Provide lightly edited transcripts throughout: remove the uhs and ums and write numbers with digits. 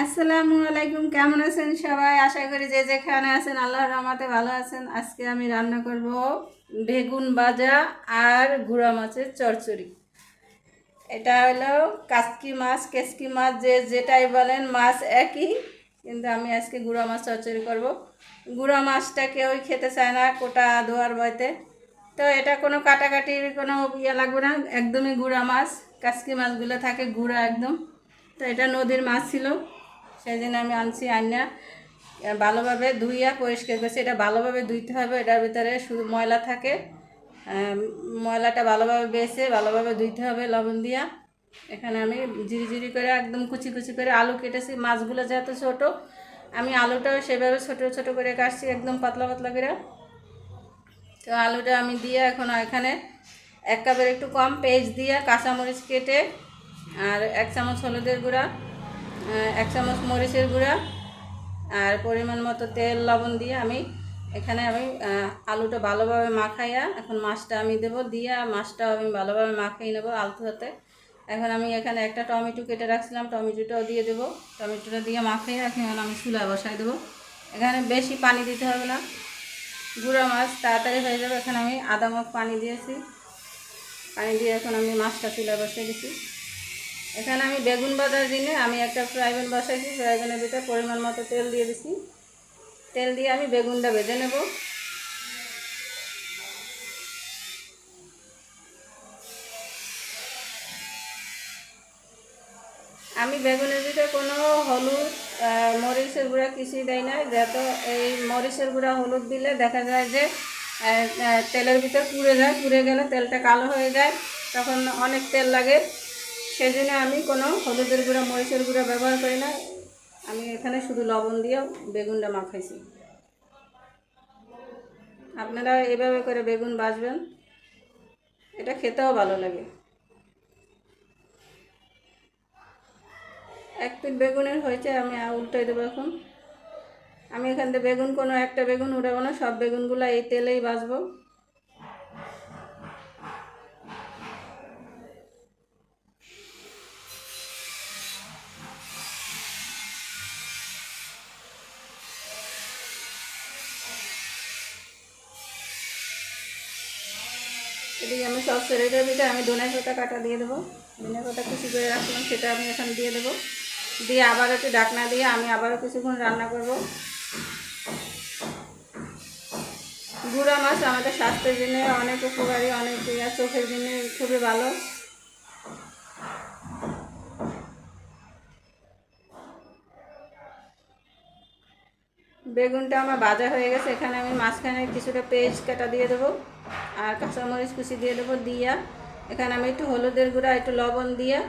আসসালামু আলাইকুম। কেমন আছেন সবাই? আশা করি যে যেখানে আছেন আল্লাহর রহমতে ভালো আছেন। আজকে আমি রান্না করব বেগুন ভাজা আর গুঁড়া মাছের চচ্চড়ি। এটা হলো কাসকি মাছ, কেসকি মাছ, যে যেটাই বলেন মাছ একই, কিন্তু আমি আজকে গুঁড়া মাছ চচ্চড়ি করব। গুঁড়া মাছটা কেউই খেতে চায় না কোটা ধোয়ার ভয়তে, তো এটা কোনো কাটাকাটির কোনো ইয়ে লাগবে না, একদমই গুঁড়া মাছ। কাসকি মাছগুলো থাকে গুঁড়া একদম। তো এটা নদীর মাছ ছিল, সেই জন্য আমি আনছি, আইনা ভালোভাবে ধুইয়া পরিষ্কার করছি। এটা ভালোভাবে ধুইতে হবে, এটার ভিতরে শুধু ময়লা থাকে। ময়লাটা ভালোভাবে বেছে ভালোভাবে ধুইতে হবে লবণ দিয়া। এখানে আমি জিরি জিরি করে একদম কুচি কুচি করে আলু কেটেছি। মাছগুলো যেহেতু ছোটো, আমি আলুটাও সেভাবে ছোটো ছোটো করে কাটছি, একদম পাতলা পাতলা করে। তো আলুটা আমি দিয়ে এখন এখানে 1 কাপের একটু কম পেঁয়াজ দিয়ে কাঁচামরিচ কেটে, আর 1 চামচ হলুদের গুঁড়া, 1 চামচ মরিচের গুঁড়া, আর পরিমাণ মতো তেল লবণ দিয়ে আমি এখানে আলুটা ভালোভাবে মাখাইয়া এখন মাছটা আমি দেবো, দিয়ে মাছটাও আমি ভালোভাবে মাখিয়ে নেবো আলতো হাতে। এখন আমি এখানে একটা টমেটো কেটে রাখছিলাম, টমেটোটাও দিয়ে দেবো। টমেটোটা দিয়ে মাখাইয়া এখন আমি চুলায় বসাই দেবো। এখানে বেশি পানি দিতে হবে না, গুঁড়া মাছ তাড়াতাড়ি হয়ে যাবে। এখানে আমি আধা মগ পানি দিয়েছি, পানি দিয়ে এখন আমি মাছটা চুলায় বসিয়ে দিচ্ছি। এখানে আমি বেগুন ভাজার জন্য আমি একটা ফ্রাই প্যান বসাইছি, ফ্রাই প্যানের ভিতরে পরিমাণ মতো তেল দিয়ে দিছি। তেল দিয়ে আমি বেগুনটা ভেজে নেব। আমি বেগুনের ভিতরে কোনো হলুদ মরিচের গুঁড়া কিছুই দেয় না, যেহেতু এই মরিচের গুঁড়া হলুদ দিলে দেখা যায় যে তেলের ভিতরে পুড়ে যায়, পুড়ে গেলে তেলটা কালো হয়ে যায়, তখন অনেক তেল লাগে। সেই জন্য আমি কোনো হলুদের গুঁড়া মরিচের গুঁড়া ব্যবহার করি না। আমি এখানে শুধু লবণ দিয়ে বেগুনটা মাখাইছি। আপনারা এভাবে করে বেগুন ভাজবেন, এটা খেতেও ভালো লাগে। 1 পিস বেগুনের হয়েছে, আমি উল্টাই দেবো এখন। আমি এখান থেকে বেগুন কোনো একটা বেগুন উঠাবো না, সব বেগুনগুলো এই তেলেই ভাজবো। এদিকে আমি সব সেরেটার ভিতরে আমি ধনে পাতা কাটা দিয়ে দেবো। ধনে পাতা কুচি করে রাখলাম, সেটা আমি এখন দিয়ে দেবো। দিয়ে আবার একটু ঢাকনা দিয়ে আমি আবারও কিছুক্ষণ রান্না করব। গুঁড়া মাছ আমাদের স্বাস্থ্যের জন্য অনেক উপকারী, অনেক চোখের জন্য খুবই ভালো। বেগুনটা আমার ভাজা হয়ে গেছে, এখানে আমি মাঝখানে কিছুটা পেঁয়াজ কাটা দিয়ে দেবো আর কাঁচামরিচ কুচি দিয়ে দেবো। দিয়া এখানে আমি একটু হলুদের গুঁড়া একটু লবণ দিয়ে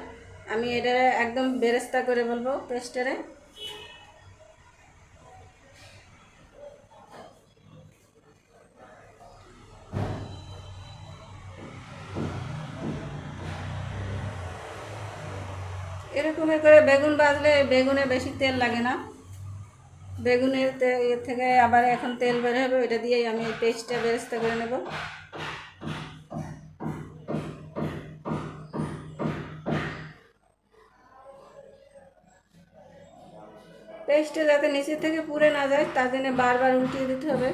আমি এটা একদম বেরেস্তা করে বলবো পেস্টারে। এরকমের করে বেগুন ভাজলে বেগুনে বেশি তেল লাগে না। বেগুনের এর থেকে আবার এখন তেল বের হবে, ওইটা দিয়েই আমি পেস্টটা বেরেস্তা করে নেব। পেস্টটা যাতে নিচের থেকে পুড়ে না যায় তার জন্য বারবার উল্টিয়ে দিতে হবে।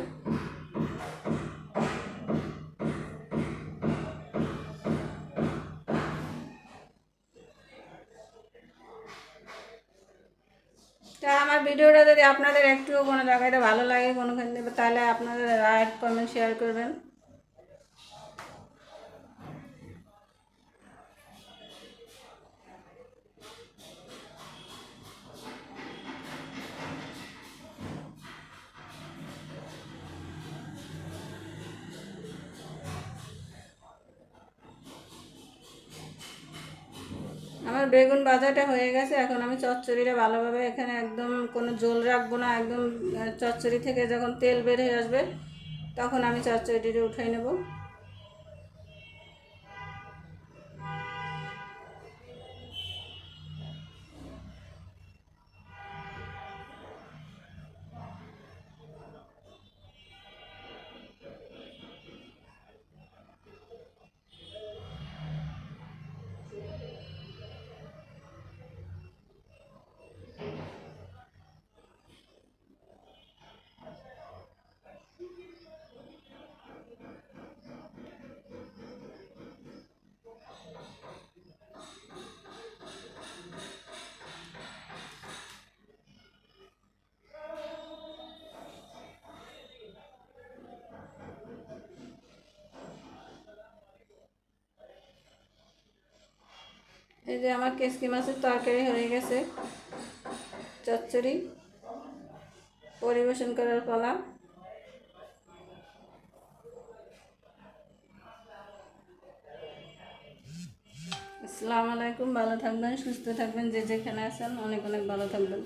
তা আমার ভিডিওটা যদি আপনাদের একটুও কোনো জায়গায় ভালো লাগে কোনোখানে, তাহলে আপনারা লাইক কমেন্ট শেয়ার করবেন। আমার বেগুন ভাজাটা হয়ে গেছে, এখন আমি চচ্চড়িটা ভালোভাবে এখানে একদম কোনো ঝোল রাখবো না, একদম চচ্চড়ি থেকে যখন তেল বের হয়ে আসবে তখন আমি চচ্চড়িটা উঠাই নেব। এই যে আমার কেসকি মাছের তরকারি হয়ে গেছে, চচ্চড়ি পরিবেশন করার পালা। আসসালামু আলাইকুম, ভালো থাকবেন, সুস্থ থাকবেন, যে যেখানে আছেন অনেক অনেক ভালো থাকবেন।